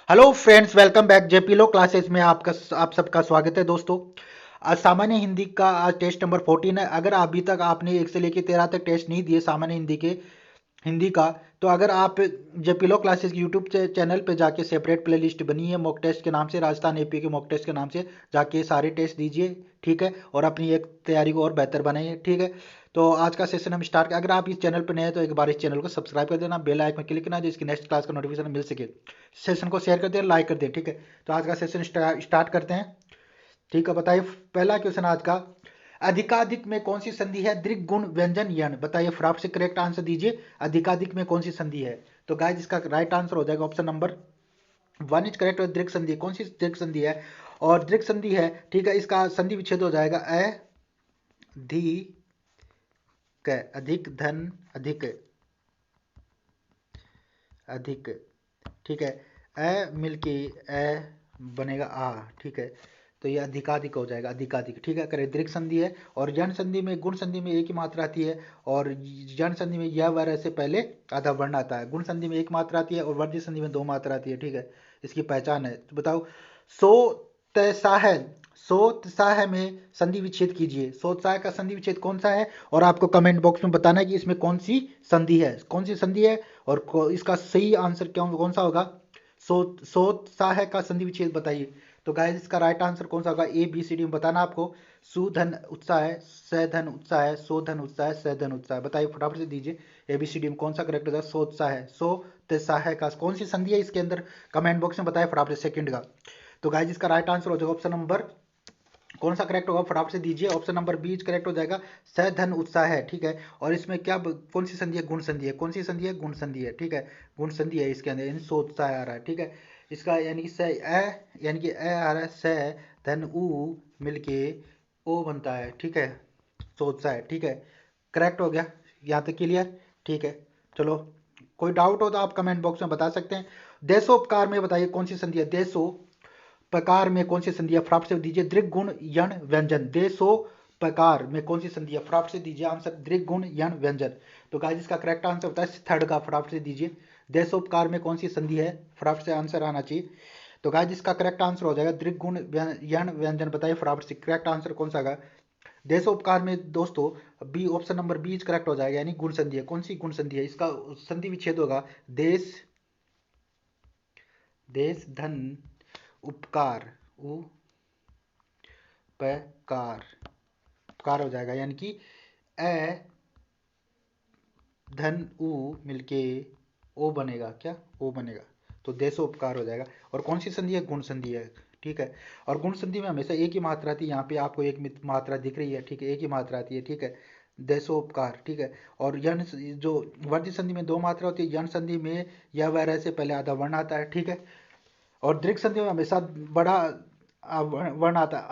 Hello friends, welcome back जेपीलो classes में आप सबका स्वागत है दोस्तों। आज सामान्य हिंदी का आज टेस्ट नंबर 14 है। अगर अभी तक आपने 1 से लेकर 13 तक टेस्ट नहीं दिए सामान्य हिंदी का, तो अगर आप जेपीलो क्लासेस की यूट्यूब चैनल पे जाके सेपरेट प्लेलिस्ट बनी है मॉक टेस्ट के नाम से, राजस्थान एपी के मॉक टेस्ट के नाम से, जाके सारे टेस्ट दीजिए, ठीक है, और अपनी एक तैयारी को और बेहतर बनाइए, ठीक है। तो आज का सेशन हम स्टार्ट, अगर आप इस चैनल पर नए हैं तो एक बार इस चैनल को सब्सक्राइब कर देना, बेल आइकन क्लिक करना जिसकी नेक्स्ट क्लास का नोटिफिकेशन मिल सके। सेशन को शेयर कर दें, लाइक कर दें, ठीक है। तो आज का सेशन स्टार्ट करते हैं, ठीक है। बताइए पहला क्वेश्चन आज का, अधिकाधिक में कौन सी संधि है? दीर्घ गुण व्यंजन यण, बताइए फटाफट से करेक्ट आंसर दीजिए। अधिकाधिक में कौन सी संधि है? तो गाइस इसका राइट आंसर हो जाएगा ऑप्शन नंबर 1 इज करेक्ट। और दीर्घ संधि कौन सी दीर्घ संधि है? और दीर्घ संधि है, ठीक है, इसका संधि विच्छेद हो जाएगा अधिक धन अधिक अधिक, ठीक है। मिलके बनेगा ठीक है। तो ये अधिकाधिक हो जाएगा, अधिकाधिक, ठीक है। करें दीर्घ संधि है, और जन संधि में, गुण संधि में एक ही मात्रा आती है, और जन संधि में यह वर्ग से पहले आधा वर्ण आता है। गुण संधि में एक मात्रा आती है और वर्ज्य संधि में 2 मात्रा आती है, ठीक है। इसकी पहचान है, तो बताओ। सो तैसा है, सो तसा है में संधि विच्छेद कीजिए। सो तसा है का संधि विच्छेद कौन सा है? और आपको कमेंट बॉक्स में बताना है कि इसमें कौन सी संधि है, कौन सी संधि है, और इसका सही आंसर कौन सा होगा? सोत सा है का संधि विच्छेद बताइए। तो गाइस इसका राइट आंसर कौन सा होगा? ए बी सी डी में बताना आपको। सुधन उत्साह है, सधन उत्साह है, सोधन उत्साह है, सधन उत्साह है, बताइए फटाफट से दीजिए। ए बी सी डी में कौन सा करेक्ट होगा? सोत्साह है, सो तेसा है का कौन सी संधि है इसके अंदर? कमेंट बॉक्स में बताइए फटाफट से सेकंड का। तो गाइस इसका राइट आंसर हो जाएगा ऑप्शन नंबर, कौन सा करेक्ट होगा फटाफट से दीजिए। ऑप्शन नंबर बी करेक्ट हो जाएगा, सधन उत्साह है, ठीक है। और इसमें क्या कौन सी संधि है? गुण संधि है। कौन सी संधि है? गुण संधि है, ठीक है। गुण संधि है इसके अंदर, यानी सोत्साह आ रहा है, ठीक है। इसका यानी कि यानी कि आ रहा है, स धन उ मिलके ओ बनता है, ठीक है। सोत्साह है, ठीक है। करेक्ट हो गया, यहाँ तक क्लियर, ठीक है। चलो, कोई डाउट हो तो आप कमेंट बॉक्स में बता सकते हैं। देशोपकार में बताइए कौन सी संधि है? देशो प्रकार में कौन सी संधि है? फटाफट से दीजिए। दीर्घ गुण यण व्यंजन, देशो प्रकार में कौन सी संधि है? फटाफट से दीजिए आंसर, दीर्घ गुण यण व्यंजन। तो गाइस इसका करेक्ट आंसर होता है थर्ड का, फटाफट से दीजिए। देशोपकार में कौन सी संधि है? फटाफट से आंसर आना चाहिए। तो गाइस इसका करेक्ट आंसर हो जाएगा दीर्घ गुण यण व्यंजन, बताइए फटाफट से करेक्ट आंसर कौन सा होगा? देशोपकार में दोस्तों B, option number B correct हो जाएगा, यानी गुण संधि है। कौन सी गुण संधि है? इसका संधि विच्छेद होगा देश, देश धन उपकार, उपकार, उपकार हो जाएगा, यानी कि ए धन उ मिलके ओ बनेगा, क्या? ओ बनेगा। तो देशोपकार हो जाएगा। और कौन सी संधि है? गुण संधि है, ठीक है। और गुण संधि में हमेशा एक ही मात्रा आती है, यहाँ पे आपको एक मात्रा दिख रही है, ठीक है, एक ही मात्रा आती है, ठीक है। देशोपकार, ठीक है। और यण जो वर्ज्य संधि में 2 मात्रा होती है, यण संधि में यह वह से पहले आधा वर्ण आता है, ठीक है। और दीर्घ संधि में हमेशा बड़ा वर्ण आता है,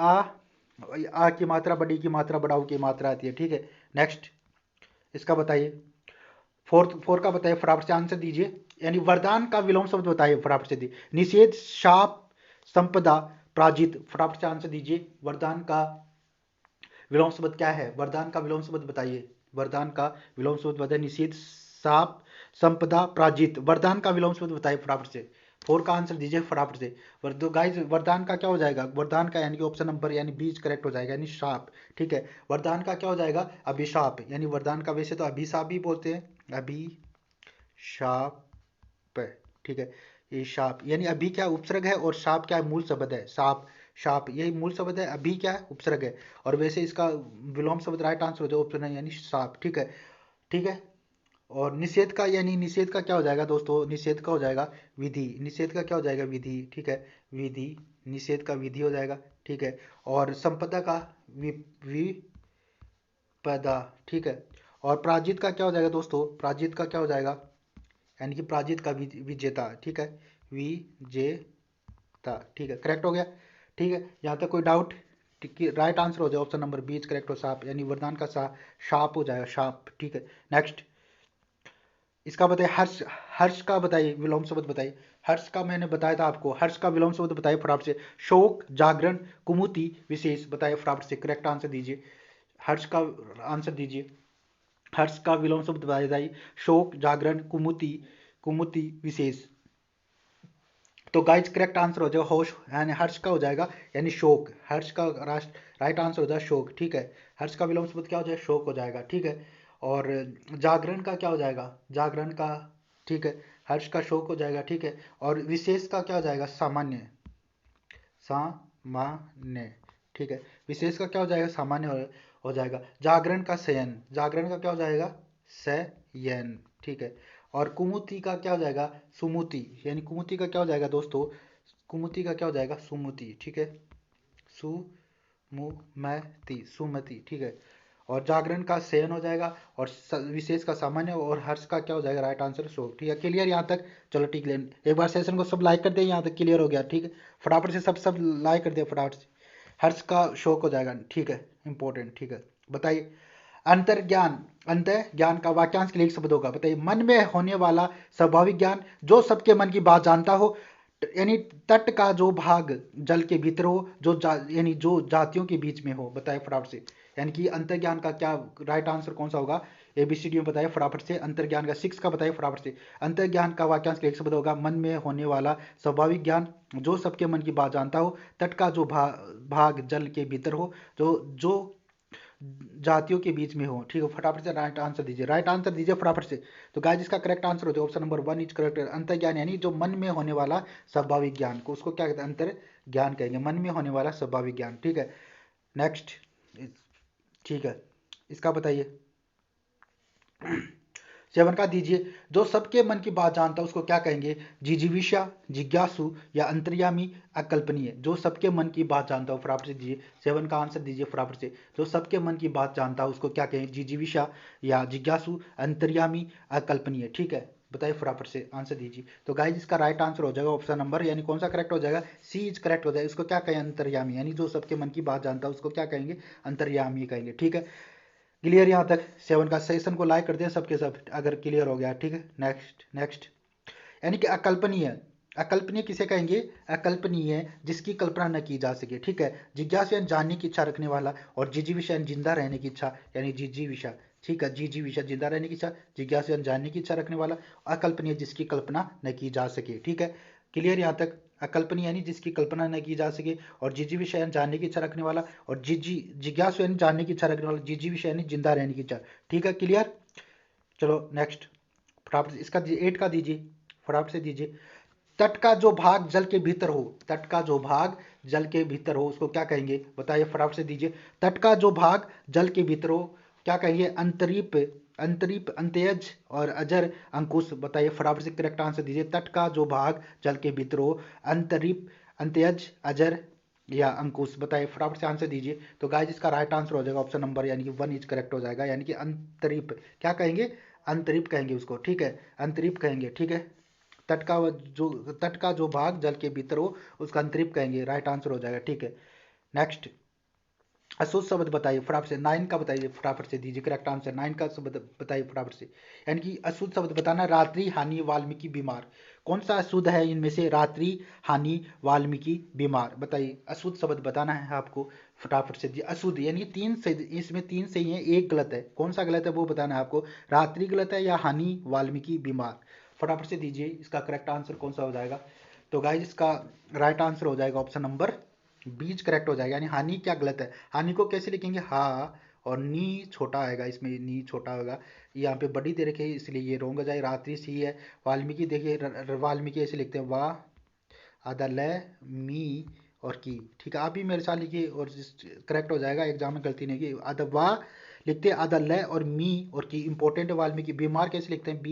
आ की मात्रा, बड़ी की मात्रा, बड़ा ऊ की मात्रा आती है, ठीक है। नेक्स्ट इसका बताइए, फोर का बताइए फटाफट से आंसर दीजिए। यानी वरदान का विलोम शब्द बताइए फटाफट से दीजिए। निषेध, शाप, संपदा, पराजित, फटाफट से आंसर दीजिए। वरदान का विलोम शब्द क्या है? वरदान का विलोम शब्द बताइए। वरदान का विलोम शब्द बताइए। निषेध, शाप, संपदा, पराजित, वरदान का विलोम शब्द बताइए फटाफट से। 4 का आंसर दीजिए फटाफट से। गाइस वरदान का क्या हो जाएगा? वरदान का यानी कि ऑप्शन नंबर यानी बीज करेक्ट हो जाएगा, यानी शाप, ठीक है। वरदान का क्या हो जाएगा? अभिशाप, यानी वरदान का वैसे तो अभिशाप भी बोलते हैं, अभिशाप, ठीक है। ये शाप यानी अभी क्या उपसर्ग है, और शाप क्या है? मूल शब्द है, शाप, शाप यही मूल शब्द है, अभी क्या है? उपसर्ग है। और वैसे इसका विलोम शब्द राइट आंसर हो जाए ऑप्शन है, यानी शाप, ठीक है, ठीक है। और निषेध का, यानी निषेध का क्या हो जाएगा दोस्तों? निषेध का हो जाएगा विधि, निषेध का क्या हो जाएगा? विधि, ठीक है, विधि, निषेध का विधि हो जाएगा, ठीक है। और संपदा का विपदा, ठीक है। और पराजित का क्या हो जाएगा दोस्तों? पराजित का क्या हो जाएगा? यानी कि पराजित का विजेता, ठीक है, विजेता, ठीक है, करेक्ट हो गया, ठीक है। यहाँ तक कोई डाउट? राइट आंसर हो जाए ऑप्शन नंबर बीच करेक्ट हो, साप, यानी वरदान का शाप हो जाएगा, शाप, ठीक है। नेक्स्ट इसका बताइए, हर्ष, हर्ष का बताइए विलोम शब्द बताइए। हर्ष का मैंने बताया था आपको, हर्ष का विलोम शब्द बताइए फटाफट से। शोक, जागरण, कुमुति, विशेष, बताइए फटाफट से करेक्ट आंसर दीजिए। हर्ष का आंसर दीजिए। हर्ष का विलोम शब्द बताइए। शोक, जागरण, कुमुति, कुमुति, विशेष, तो गाइज करेक्ट आंसर हो जाएगा होश, यानी हर्ष का हो जाएगा, यानी शोक। हर्ष का राइट आंसर हो जाएगा शोक, ठीक है। हर्ष का विलोम शब्द क्या हो जाएगा, शोक हो जाएगा, ठीक है। और जागरण का क्या हो जाएगा, जागरण का, ठीक है। हर्ष का शोक हो जाएगा, ठीक है। और विशेष का क्या हो जाएगा, सामान्य, सामान्य, ठीक है। विशेष का क्या हो जाएगा, सामान्य हो जाएगा। जागरण का शयन, जागरण का क्या हो जाएगा, शयन, ठीक है। और कुमुति का क्या हो जाएगा, सुमुति, यानी कुमुति का क्या हो जाएगा दोस्तों, कुमुति का क्या हो जाएगा, सुमुति, ठीक है। सुमुमति, सुमति, ठीक है। और जागरण का शयन हो जाएगा, और विशेष का सामान्य, और हर्ष का क्या हो जाएगा, राइट आंसर शोक, ठीक है। क्लियर यहाँ तक, चलो ठीक है। एक बार सेशन को सब लाइक कर दे, यहाँ तक क्लियर हो गया, ठीक है। फटाफट से सब लाइक कर दिया फटाफट से। हर्ष का शोक हो जाएगा, ठीक है, इंपॉर्टेंट, ठीक है। बताइए अंतर्ज्ञान, अंतर ज्ञान का वाक्यांश के लिए एक शब्द होगा, बताइए। मन में होने वाला स्वाभाविक ज्ञान जो सबके मन की बात जानता हो, यानी तट का जो भाग जल के भीतर हो, जो यानी जो जातियों के बीच में हो, बताए फटाफट से। यानी कि अंतर्ज्ञान का क्या राइट आंसर कौन सा होगा, एबीसीडी में बताइए फटाफट से। अंतर्ज्ञान का 6 का बताइए फटाफट से। अंतर्ज्ञान का वाक्यांश के एक शब्द होगा, मन में होने वाला स्वाभाविक ज्ञान जो सबके मन की बात जानता हो, तट का जो भाग जल के भीतर हो, जो जो जातियों के बीच में हो, ठीक है। फटाफट से राइट आंसर दीजिए, राइट आंसर दीजिए फटाफट से। तो गाइस इसका करेक्ट आंसर हो जाए ऑप्शन नंबर 1 इज करेक्ट। अंतर ज्ञान यानी जो मन में होने वाला स्वाभाविक ज्ञान को, उसको क्या कहते हैं, अंतर ज्ञान कहेंगे, मन में होने वाला स्वाभाविक ज्ञान, ठीक है। नेक्स्ट, ठीक है, इसका बताइए। सेवन का दीजिए, जो सबके मन की बात जानता है उसको क्या कहेंगे, जिजीविषा, जिज्ञासु या अंतर्यामी, अकल्पनीय। जो सबके मन की बात जानता हो, फटाफट से दीजिए, सेवन का आंसर दीजिए फटाफट से। जो सबके मन की बात जानता है उसको क्या कहेंगे, जिजीविषा या जिज्ञासु, अंतर्यामी, अकल्पनीय, ठीक है। बताइए फटाफट से आंसर दीजिए। तो गाइस इसका राइट आंसर हो जाएगा ऑप्शन नंबर, यानी कौन सा करेक्ट हो जाएगा, सी इज करेक्ट हो जाएगा। इसको क्या कहेंगे, अंतर्यामी, यानी जो सबके मन की बात जानता है उसको क्या कहेंगे, अंतर्यामी कहेंगे, ठीक है। क्लियर यहाँ तक, सेवन का सेशन को लाइक कर दें सबके सब अगर क्लियर हो गया, ठीक है। नेक्स्ट, नेक्स्ट, यानी कि अकल्पनीय, अकल्पनीय किसे कहेंगे, अकल्पनीय जिसकी कल्पना न की जा सके, ठीक है। जिज्ञासु यानी जानने की इच्छा रखने वाला, और जिजीविषा यानी जिंदा रहने की इच्छा, यानी जिजीविषा, ठीक है। जिजीविषा जिंदा रहने की इच्छा, जिज्ञासु यानी जानने की इच्छा रखने वाला, अकल्पनीय जिसकी कल्पना न की जा सके, ठीक है। क्लियर यहाँ तक, अकल्पनीय यानी जिसकी कल्पना न की जा सके, और जिजीविषा यानी जानने की इच्छा रखने वाला, और जिज्ञासु यानी जानने की इच्छा रखने वाला, जिजीविषा यानी जिंदा रहने की इच्छा, ठीक है। क्लियर, चलो नेक्स्ट, फटाफट इसका 8 का दीजिए, फटाफट से दीजिए। तट का जो भाग जल के भीतर हो, तट का जो भाग जल के भीतर हो उसको क्या कहेंगे, बताइए फटाफट से दीजिए। तट का जो भाग जल के भीतर हो क्या कहेंगे, अंतरीप, अंतरीप, अंत्यज और अजर, अंकुश। बताइए फटाफट से करेक्ट आंसर दीजिए। तट का जो भाग जल के भीतर हो, अंतरीप, अंत्यज, अजर या अंकुश। बताइए फटाफट से आंसर दीजिए। तो गाइस इसका राइट आंसर हो जाएगा ऑप्शन नंबर, यानी कि 1 इज करेक्ट हो जाएगा, यानी कि अंतरीप, क्या कहेंगे, अंतरीप कहेंगे उसको, ठीक है, अंतरीप कहेंगे, ठीक है। तट का जो भाग जल के भीतर हो उसका अंतरिप कहेंगे, राइट आंसर हो जाएगा, ठीक है। नेक्स्ट, अशुद्ध शब्द बताइए फटाफट से, 9 का बताइए फटाफट से दीजिए करेक्ट आंसर, 9 का शब्द बताइए फटाफट से। यानी कि अशुद्ध शब्द बताना, रात्रि, हानि, वाल्मीकि, बीमार। कौन सा अशुद्ध है इनमें से, रात्रि, हानि, वाल्मीकि, बीमार। बताइए अशुद्ध शब्द बताना है आपको, फटाफट से अशुद्ध, यानी 3 से, इसमें 3 सही है, एक गलत है, कौन सा गलत है वो बताना है आपको। रात्रि गलत है या हानि, वाल्मीकि, बीमार, फटाफट से दीजिए इसका करेक्ट आंसर कौन सा हो जाएगा। तो गाइस इसका राइट आंसर हो जाएगा ऑप्शन नंबर बीज करेक्ट हो जाएगा, यानी हानि क्या गलत है। हानि को कैसे लिखेंगे, हा, और नी छोटा आएगा, इसमें नी छोटा होगा, यहाँ पे बड़ी दे रखी है इसलिए ये रोंग हो जाए। रात्रि सी है, वाल्मीकि देखिए, वाल्मीकि ऐसे लिखते हैं, वाह, आधा ल, मी और की, ठीक है। आप भी मेरे साथ लिखिए और करेक्ट हो जाएगा, एग्जाम में गलती नहीं की। आधा वाह लिखते हैं, आधा ल और मी और की, इंपॉर्टेंट है। वाल्मीकि, बीमार कैसे लिखते हैं,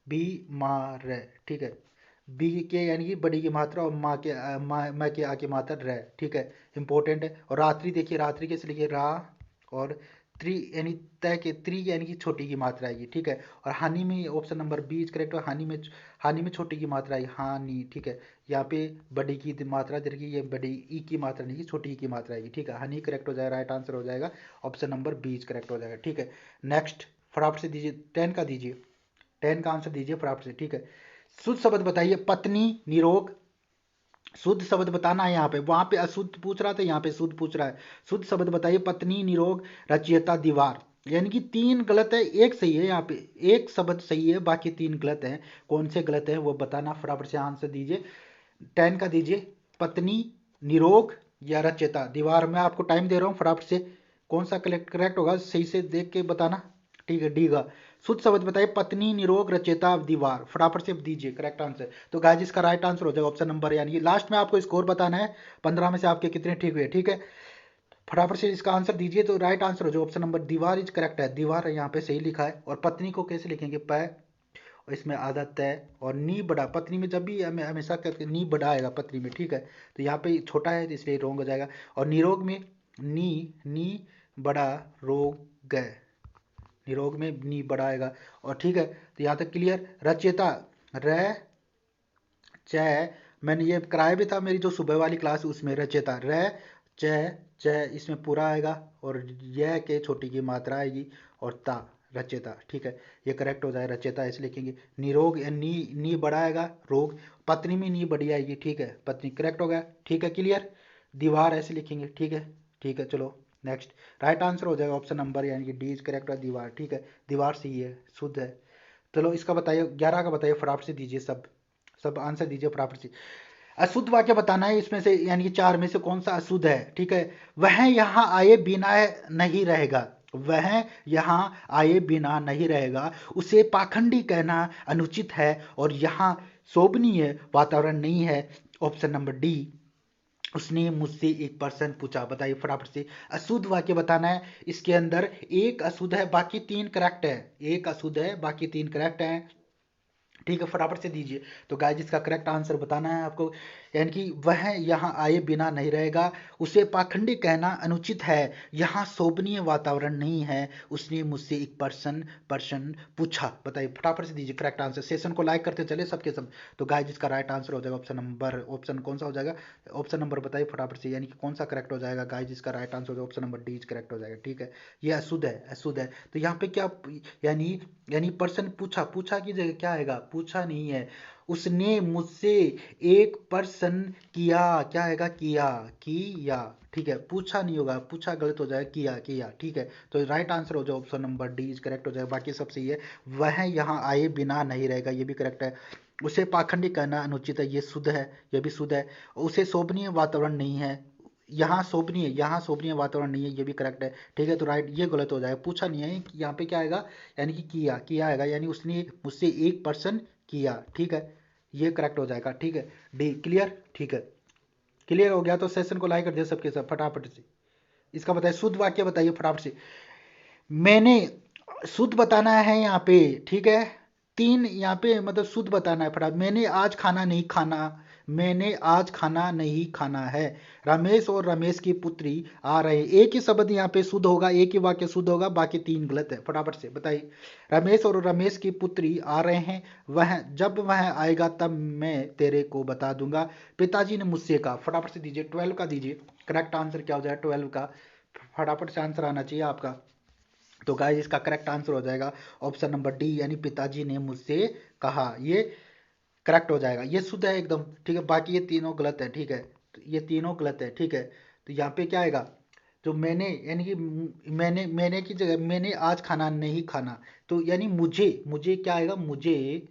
बीमार, ठीक है। बी के यानी कि बड़ी की मात्रा, और माँ के मैं के आ की मात्रा रह, ठीक है, इंपॉर्टेंट है। और रात्रि देखिए, रात्रि कैसे लिखिए, रा, और त्रि यानी तय के, त्रि यानी कि छोटी की मात्रा आएगी, ठीक है। और हानि में option number B is correct है, हानि में छोटी की मात्रा आएगी, हानि, ठीक है। यहाँ पे बड़ी की मात्रा दे रखी है, ये बड़ी ई की मात्रा नहीं, छोटी ई की मात्रा आएगी, ठीक है। हानि करेक्ट हो जाएगा, राइट आंसर हो जाएगा option number B is correct हो जाएगा, ठीक है। नेक्स्ट, फटाफट से दीजिए 10 का दीजिए, 10 का आंसर दीजिए फटाफट से, ठीक है। शुद्ध शब्द बताइए, पत्नी, निरोग। शुद्ध शब्द बताना है यहाँ पे, वहां पे अशुद्ध पूछ रहा था, यहाँ पे शुद्ध पूछ रहा है। शुद्ध शब्द बताइए, पत्नी, निरोग, रचयिता, दीवार। यानी कि 3 गलत है, एक सही है। यहाँ पे एक शब्द सही है, बाकी 3 गलत हैं। कौन से गलत हैं वो बताना, फटाफट से आंसर दीजिए। 10 का दीजिए, पत्नी, निरोग या रचयिता। दीवार में आपको टाइम दे रहा हूँ, फटाफट से कौन सा करेक्ट होगा सही से देख के बताना। ठीक है, डी का शुद्ध शब्द बताइए, पत्नी, निरोग, रचयिता, दीवार। फटाफट से दीजिए करेक्ट आंसर। तो गाइस इसका राइट आंसर हो जाएगा ऑप्शन नंबर, यानी कि लास्ट में आपको स्कोर बताना है 15 में से आपके कितने ठीक हुए। ठीक है, फटाफट से इसका आंसर दीजिए। तो राइट आंसर हो जाए ऑप्शन नंबर, दीवार इज करेक्ट है। दीवार यहाँ पे सही लिखा है। और पत्नी को कैसे लिखेंगे, पै और इसमें आधा तय और नी बड़ा। पत्नी में जब भी हमेशा करके नी बड़ा आएगा पत्नी में। ठीक है, तो यहाँ पे छोटा है तो इसलिए रोंग हो जाएगा। और निरोग में नी नी बड़ा रोग गए, निरोग में नी बड़ा आएगा। और ठीक है, तो यहाँ तक क्लियर। रचयिता, र च, मैंने ये कराया भी था मेरी जो सुबह वाली क्लास उसमें। रचयिता, र च च इसमें पूरा आएगा और यह के छोटी की मात्रा आएगी और ता, रचयिता। ठीक है, ये करेक्ट हो जाए, रचयिता ऐसे लिखेंगे। निरोग नी बड़ा आएगा, रोग पत्नी में नी बड़ी आएगी। ठीक है, पत्नी करेक्ट हो गया। ठीक है, क्लियर। दीवार ऐसे लिखेंगे। ठीक है, ठीक है, चलो नेक्स्ट। राइट आंसर हो जाएगा ऑप्शन नंबर, यानी कि डी इज करेक्ट है, दीवार। ठीक है, दीवार सही है, शुद्ध है। चलो इसका बताइए, 11 का बताइए फटाफट से दीजिए, सब सब आंसर दीजिए फटाफट से। अशुद्ध वाक्य बताना है इसमें से, यानी कि 4 में से कौन सा अशुद्ध है। ठीक है, वह यहाँ आए बिना नहीं रहेगा, वह यहाँ आए बिना नहीं रहेगा, उसे पाखंडी कहना अनुचित है और यहाँ शोभनीय वातावरण नहीं है। Option number D. उसने मुझसे एक पर्सन पूछा, बताइए फटाफट से। अशुद्ध वाक्य बताना है, इसके अंदर एक अशुद्ध है, बाकी 3 करेक्ट है। एक अशुद्ध है, बाकी 3 करेक्ट है। ठीक है, फटाफट से दीजिए। तो गाइस इसका करेक्ट आंसर बताना है आपको, यानी कि वह यहाँ आए बिना नहीं रहेगा, उसे पाखंडी कहना अनुचित है, यहाँ शोभनीय वातावरण नहीं है, उसने मुझसे एक पर्सन पूछा। बताइए फटाफट से दीजिए करेक्ट आंसर। सेशन को लाइक करते चले सबके सब। तो गाइस इसका राइट आंसर हो जाएगा ऑप्शन नंबर, ऑप्शन कौन सा हो जाएगा, ऑप्शन नंबर बताइए फटाफट से, यानी कि कौन सा करेक्ट हो जाएगा। गाइस इसका राइट आंसर हो जाएगा ऑप्शन नंबर डी करेक्ट हो जाएगा। ठीक है, ये अशुद्ध है, अशुद्ध है। तो यहाँ पे क्या, यानी यानी पर्सन पूछा, पूछा की जगह क्या आएगा, पूछा नहीं है। उसने मुझसे एक पर्सन किया, क्या आएगा, किया, किया। ठीक है, पूछा नहीं होगा, पूछा गलत हो जाएगा, किया, किया। ठीक है, तो राइट आंसर हो जाए option number D is correct हो जाएगा, बाकी सब सही है। वह यहाँ आए बिना नहीं रहेगा, ये भी करेक्ट है। उसे पाखंडी कहना अनुचित है, ये शुद्ध है, ये भी शुद्ध है। उसे शोभनीय वातावरण नहीं है, यहाँ शोभनीय वातावरण नहीं है, ये भी करेक्ट है। ठीक है, तो राइट, ये गलत हो जाएगा, पूछा नहीं है, यहाँ पे क्या आएगा, यानी कि किया, किया आएगा, यानी उसने मुझसे एक पर्सन किया। ठीक है, ये करेक्ट हो जाएगा। ठीक है, डी क्लियर। ठीक है, क्लियर हो गया तो सेशन को लाइक कर दिया सबके सब फटाफट से। इसका बताइए शुद्ध वाक्य बताइए फटाफट से। मैंने, शुद्ध बताना है यहाँ पे। ठीक है, 3 यहाँ पे मतलब शुद्ध बताना है फटाफट। मैंने आज खाना नहीं खाना, मैंने आज खाना नहीं खाना है। रमेश और रमेश की पुत्री आ रहे, एक ही शब्द यहाँ पे शुद्ध होगा, एक ही वाक्य शुद्ध होगा, बाकी 3 गलत है। फटाफट से बताइए। रमेश और रमेश की पुत्री आ रहे हैं, वह जब वह आएगा तब मैं तेरे को बता दूंगा, पिताजी ने मुझसे कहा। फटाफट से दीजिए, 12 का दीजिए करेक्ट आंसर क्या हो जाए 12 का, फटाफट से आंसर आना चाहिए आपका। तो गाइस इसका करेक्ट आंसर हो जाएगा ऑप्शन नंबर डी, यानी पिताजी ने मुझसे कहा, ये करेक्ट हो जाएगा, ये शुद्ध है एकदम। ठीक है, बाकी ये तीनों गलत है। ठीक है, तो ये तीनों गलत है। ठीक है, तो यहाँ पे क्या आएगा, जो मैंने, यानी कि मैंने की जगह मैंने आज खाना नहीं खाना, तो यानी मुझे, मुझे क्या आएगा, मुझे,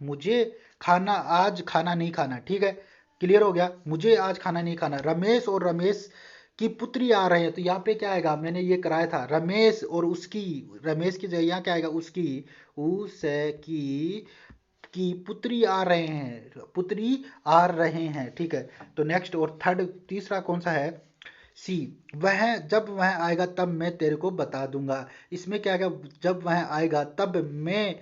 मुझे खाना, आज खाना नहीं खाना। ठीक है, क्लियर हो गया, मुझे आज खाना नहीं खाना। रमेश और रमेश की पुत्री आ रहे हैं, तो यहाँ पे क्या आएगा, मैंने ये कराया था, रमेश और उसकी, रमेश की जगह यहाँ क्या आएगा, उसकी, की पुत्री आ रहे हैं, पुत्री आ रहे हैं। ठीक है, तो नेक्स्ट और थर्ड, तीसरा कौन सा है, सी। वह जब वह आएगा तब मैं तेरे को बता दूंगा। इसमें क्या आएगा, जब वह आएगा तब मैं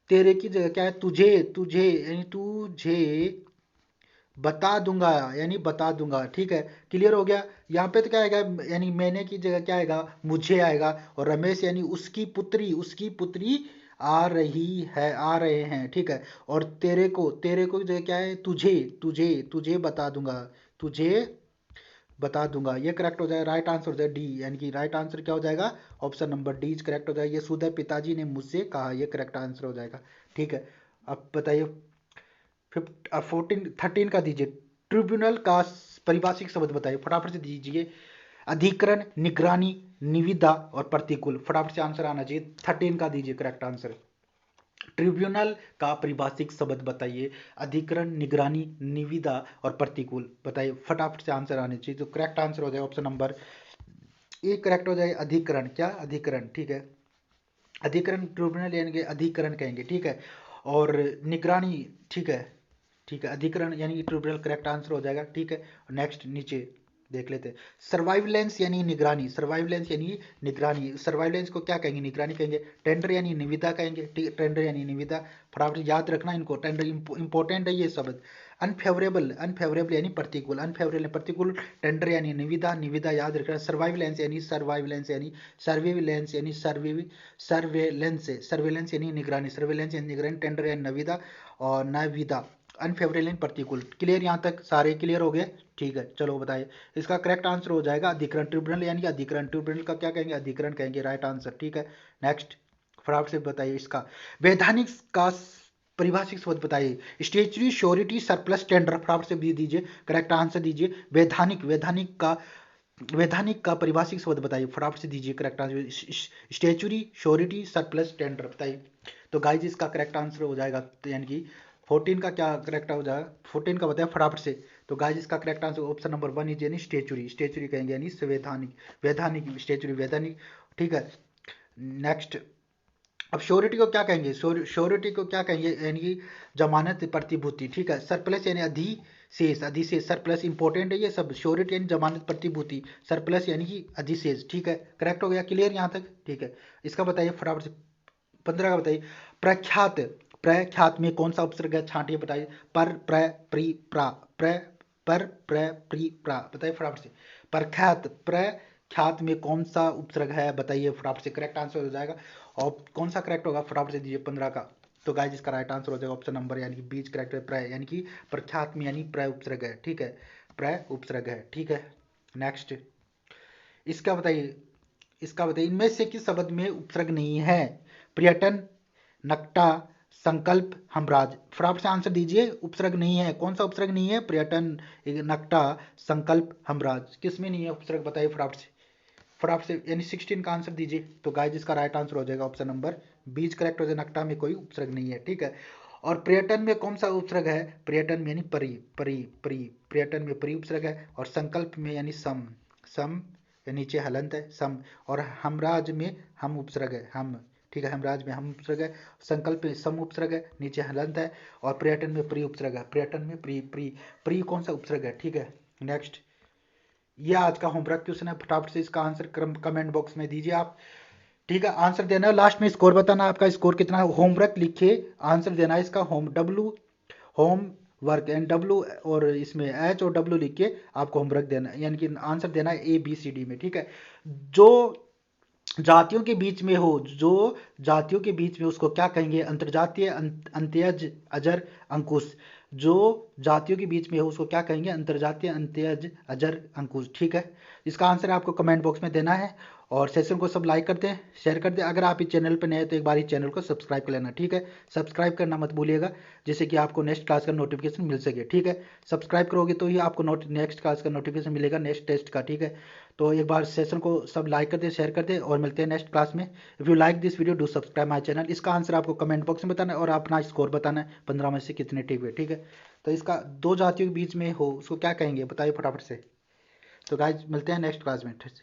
तेरे की जगह क्या है, तुझे, तुझे यानी तुझे बता दूंगा, यानी बता दूंगा। ठीक है, क्लियर हो गया। यहाँ पे तो क्या आएगा, यानी मैंने की जगह क्या आएगा, मुझे आएगा। और रमेश यानी उसकी पुत्री आ रही है, आ रहे हैं। ठीक है, और तेरे को की जगह क्या है, तुझे, तुझे बता दूंगा, तुझे बता दूंगा। ये करेक्ट हो जाएगा, राइट आंसर हो जाएगा डी, यानी कि राइट आंसर क्या हो जाएगा, ऑप्शन नंबर डी करेक्ट हो जाएगा। ये शुद्ध है, पिताजी ने मुझसे कहा, ये करेक्ट आंसर हो जाएगा। ठीक है, अब बताइए 14 13 का दीजिए। ट्रिब्यूनल का परिभाषिक शब्द बताइए फटाफट से दीजिए। अधिकरण, निगरानी, निविदा और प्रतिकूल। फटाफट से आंसर आना चाहिए। 13 का दीजिए करेक्ट आंसर। ट्रिब्यूनल का परिभाषिक शब्द बताइए। अधिकरण, निगरानी, निविदा और प्रतिकूल बताइए। फटाफट से आंसर आने चाहिए। तो करेक्ट आंसर हो जाए ऑप्शन नंबर ए करेक्ट हो जाए। अधिकरण, क्या अधिकरण, ठीक है। अधिकरण ट्रिब्यूनल यानी कि अधिकरण कहेंगे, ठीक है। और निगरानी, ठीक है, ठीक है। अधिकरण यानी कि ट्रिब्यूनल करेक्ट आंसर हो जाएगा, ठीक है। नेक्स्ट नीचे देख लेते हैं। सर्वाइलेंस यानी निगरानी, सर्वाइलेंस यानी निगरानी। सर्वाइलेंस को क्या कहेंगे? निगरानी कहेंगे। टेंडर यानी निविदा कहेंगे, ठीक है। टेंडर यानी निविदा, फटाफट याद रखना इनको। टेंडर इंपॉर्टेंट है ये शब्द। अनफेवरेबल, अनफेवरेबल यानी प्रतिकूल, अनफेवरेबल प्रतिकूल। टेंडर यानी निविदा, निविदा याद रखना। सर्वाइलेंस यानी सर्वाइलेंस यानी सर्विलेंस यानी सर्वेलेंस, सर्वेलेंस यानी निगरानी, सर्वेलेंस यानी निगरानी। टेंडर यानी निविदा और निविदा। अनफेवरेबल यानी प्रतिकूल। क्लियर? यहाँ तक सारे क्लियर हो गए? ठीक है, चलो बताइए। इसका करेक्ट आंसर हो जाएगा अधिकरण। ट्रिब्यूनल यानी अधिकरण, ट्रिब्यूनल का क्या कहेंगे? अधिकरण कहेंगे, राइट आंसर, ठीक है। नेक्स्ट फटाफट से बताइए इसका वैधानिक का परिभाषिक शब्द बताइए। Statutory, surety, surplus, tender. फटाफट से भी दीजिए, करेक्ट आंसर दीजिए। वैधानिक, वैधानिक का परिभाषिक शब्द बताइए। फटाफट से दीजिए correct answer. Statutory, surety, surplus, tender बताइए। तो गाइज इसका करेक्ट आंसर हो जाएगा, यानी कि 14 का क्या करेक्ट हो जाएगा? 14 का बताया फटाफट से। तो गाइज इसका correct answer option number 1 is यानी स्टेचुरी, स्टेचुरी कहेंगे यानी संवैधानिक, वैधानिक, स्टेचुरी वैधानिक, ठीक है। नेक्स्ट, अब श्योरिटी को क्या कहेंगे? श्योरिटी को क्या कहेंगे? यानी कि जमानत प्रतिभूति, ठीक है। सरप्लस यानी अधिशेष, अधिशेष, सरप्लस इंपॉर्टेंट है ये सब। श्योरिटी यानी जमानत प्रतिभूति, सरप्लस यानी कि अधिशेष, ठीक है। करेक्ट हो गया? क्लियर यहाँ तक? ठीक है। इसका बताइए फटाफट से। 15 का बताइए। प्रख्यात, प्रख्यात में कौन सा उपसर्ग है? छांटिए बताइए। पर, प्र, प्री, प्रा, प्र, पर, प्र, प्री, प्रा बताइए फटाफट से। प्रख्यात, प्रख्यात में कौन सा उपसर्ग है बताइए फटाफट से। करेक्ट आंसर हो जाएगा। और कौन सा करेक्ट होगा? फटाफट से दीजिए 15 का। तो गाइस इसका राइट आंसर हो जाएगा ऑप्शन नंबर यानी कि बीच करेक्ट है, प्र, यानी कि प्रख्यात में यानी प्र उपसर्ग है, ठीक है। प्र उपसर्ग है, ठीक है। नेक्स्ट इसका बताइए, इसका बताइए इनमें से किस शब्द में उपसर्ग नहीं है? पर्यटन, नक्टा, संकल्प, हमराज। फटाफट से आंसर दीजिए। उपसर्ग नहीं है, कौन सा उपसर्ग नहीं है? पर्यटन, नक्टा, संकल्प, हमराज, किस में नहीं है उपसर्ग बताइए फटाफट से। फटाफट से यानी 16 का आंसर दीजिए। तो गाइस इसका राइट आंसर हो जाएगा ऑप्शन नंबर बीच करेक्ट हो जाएगा। नक्टा में कोई उपसर्ग नहीं है, ठीक है। और पर्यटन में कौन सा उपसर्ग है? पर्यटन में यानी परी, परी, परी, पर्यटन में परी उपसर्ग है। और संकल्प में यानी सम, सम या नीचे हलंत है, सम। और हमराज में हम उपसर्ग है, हम, ठीक है। हमराज में हम उपसर्ग है। संकल्प में सम उपसर्ग है, नीचे हलंत है। और पर्यटन में प्री उपसर्ग है, पर्यटन में प्री, प्री, प्री कौन सा उपसर्ग है, ठीक है। नेक्स्ट, ये आज का होमवर्क क्वेश्चन है। फटाफट से इसका आंसर कमेंट बॉक्स में दीजिए आप, ठीक है। आंसर देना है, लास्ट में स्कोर बताना आपका स्कोर कितना है। होमवर्क लिखिए, आंसर देना है इसका। Home W, home work and W और इसमें एच और डब्लू लिख के आपको होमवर्क देना है, यानी कि आंसर देना है ABCD में, ठीक है। जो जातियों के बीच में हो, जो जातियों के बीच में, उसको क्या कहेंगे? अंतरजातीय, अंत्यज, अजर, अंकुश। जो जातियों के बीच में हो उसको क्या कहेंगे? अंतरजातीय, अंत्यज, अजर, अंकुश, ठीक है। इसका आंसर आपको कमेंट बॉक्स में देना है। और सेशन को सब लाइक कर दें, शेयर कर दें। अगर आप इस चैनल पर नए हैं तो एक बार इस चैनल को सब्सक्राइब कर लेना, ठीक है। सब्सक्राइब करना मत भूलिएगा, जिससे कि आपको नेक्स्ट क्लास का नोटिफिकेशन मिल सके, ठीक है। सब्सक्राइब करोगे तो ही आपको नेक्स्ट क्लास का नोटिफिकेशन मिलेगा, नेक्स्ट टेस्ट का, ठीक है। तो एक बार सेशन को सब लाइक कर दे, शेयर कर दे, और मिलते हैं नेक्स्ट क्लास में। If you like this video do subscribe my channel. इसका आंसर आपको कमेंट बॉक्स में बताना है और अपना स्कोर बताना है 15 में से कितने ठीक हुए, ठीक है। तो इसका दो जातियों के बीच में हो उसको क्या कहेंगे बताइए फटाफट से। तो गाइज मिलते हैं नेक्स्ट क्लास में, ठीक है।